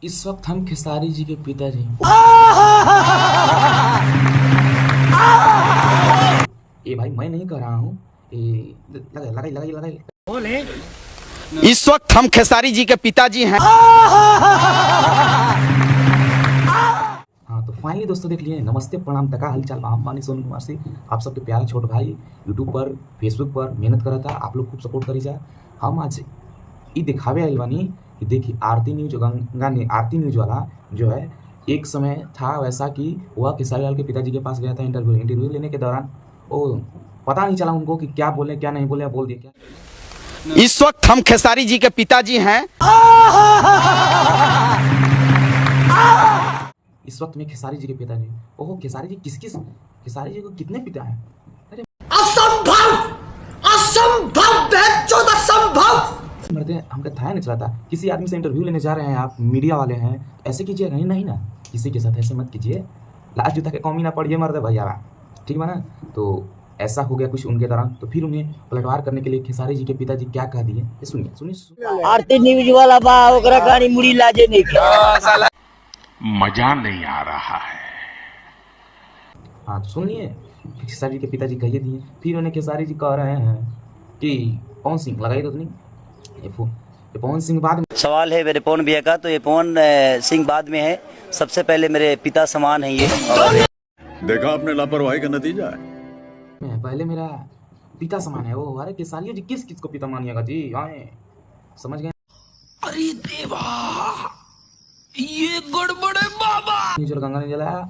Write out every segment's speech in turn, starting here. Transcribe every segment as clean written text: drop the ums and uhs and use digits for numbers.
इस वक्त हम खेसारी जी के पिताजी ये भाई मैं नहीं कर रहा हूँ, लगाई लगाई लगाई बोले इस वक्त हम खेसारी जी के पिताजी हैं। हाँ तो फाइनली दोस्तों देख लिए, नमस्ते प्रणाम तका हालचाल हम मानी सोनू कुमार सिंह, आप सबके प्यारे छोटे भाई यूट्यूब पर फेसबुक पर मेहनत कर रहा था, आप लोग खूब सपोर्ट करी जा। हम आज ये दिखावे आइल बानी कि देखिए आरती न्यूज गंगा ने आरती न्यूज वाला जो है एक समय था वैसा कि वह खेसारी लाल के पिताजी के पास गया था इंटरव्यू लेने के दौरान वो पता नहीं चला उनको कि क्या बोले क्या नहीं बोले, बोल दिया क्या। इस वक्त हम खेसारी जी के पिताजी हैं। इस वक्त में खेसारी जी के पिताजी, ओहो खेसारी जी खेसारी जी को कितने पिता हैं? अरे असंभव असंभव असंभव मरते हमका था नहीं चला था, किसी आदमी से इंटरव्यू लेने जा रहे हैं आप, मीडिया वाले हैं, ऐसे कीजिएगा नहीं नहीं ना, किसी के साथ ऐसे मत कीजिए, लास्ट जूता के कौमी ना पड़िए मरते भैया, ठीक है ना। तो ऐसा हो गया कुछ उनके दौरान, तो फिर उन्हें पलटवार करने के लिए खेसारी जी के पिताजी क्या कह दिए, सुनिए सुनिए। आरती न्यूज वाला बा ओकरा गाड़ी मुड़ी लाजे नहीं के मजा नहीं आ रहा है। हाँ तो सुनिए, खेसारी जी के पिताजी कहिए दिए, फिर उन्हें खेसारी जी कह रहे हैं कि पवन सिंह लगाई तो नहीं, ये पवन सिंह बाद में सवाल है मेरे पवन भैया का, तो ये पवन सिंह बाद में है, सबसे पहले मेरे पिता समान है ये। देखा आपने लापरवाही का नतीजा है। पहले मेरा पिता समान है वो। अरे खेसारी जी किस को पिता मानिएगा जी, आए समझ गए। अरे देवा ये गड़बड़ है बाबा। जो गंगा ने जलाया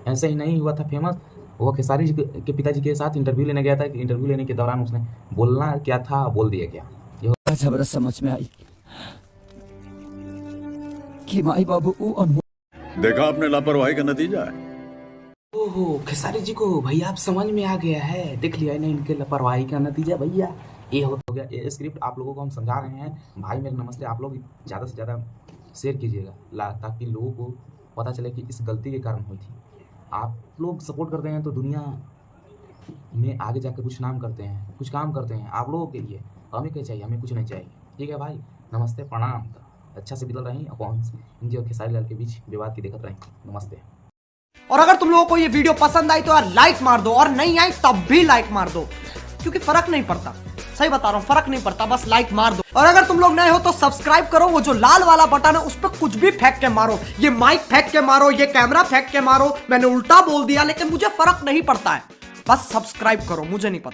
ऐसे ही नहीं हुआ था फेमस, वो खेसारी जी के पिताजी के साथ इंटरव्यू लेने गया था, इंटरव्यू लेने के दौरान उसने बोलना क्या था बोल दिया क्या। जबरदस्त समझ में आई कि माई बाबू देखा आपने लापरवाही का नतीजा है। ओहो खेसारी जी को भैया आप समझ में आ गया है, देख लिया ना इनके लापरवाही का नतीजा भैया ये हो गया। ये स्क्रिप्ट आप लोगों को हम समझा रहे हैं भाई मेरे नमस्ते, आप लोग ज़्यादा से ज़्यादा शेयर कीजिएगा ताकि लोगों को पता चले कि इस गलती के कारण हुई थी। आप लोग सपोर्ट करते हैं तो दुनिया में आगे जाकर कुछ नाम करते हैं, कुछ काम करते हैं आप लोगों के लिए। हमें क्या चाहिए, हमें कुछ नहीं चाहिए, ठीक है भाई। नमस्ते प्रणाम, अच्छा से बिदल रही और खेसारी लाल के बीच विवाद की दिक्कत रही। नमस्ते। और अगर तुम लोगों को ये वीडियो पसंद आई तो यार लाइक मार दो, और नहीं आई तब भी लाइक मार दो, क्योंकि फर्क नहीं पड़ता, सही बता रहा हूँ फर्क नहीं पड़ता, बस लाइक मार दो। और अगर तुम लोग नए हो तो सब्सक्राइब करो, वो जो लाल वाला बटन है उस पर कुछ भी फेंक के मारो, ये माइक फेंक के मारो, ये कैमरा फेंक के मारो, मैंने उल्टा बोल दिया लेकिन मुझे फर्क नहीं पड़ता है, बस सब्सक्राइब करो, मुझे नहीं पता।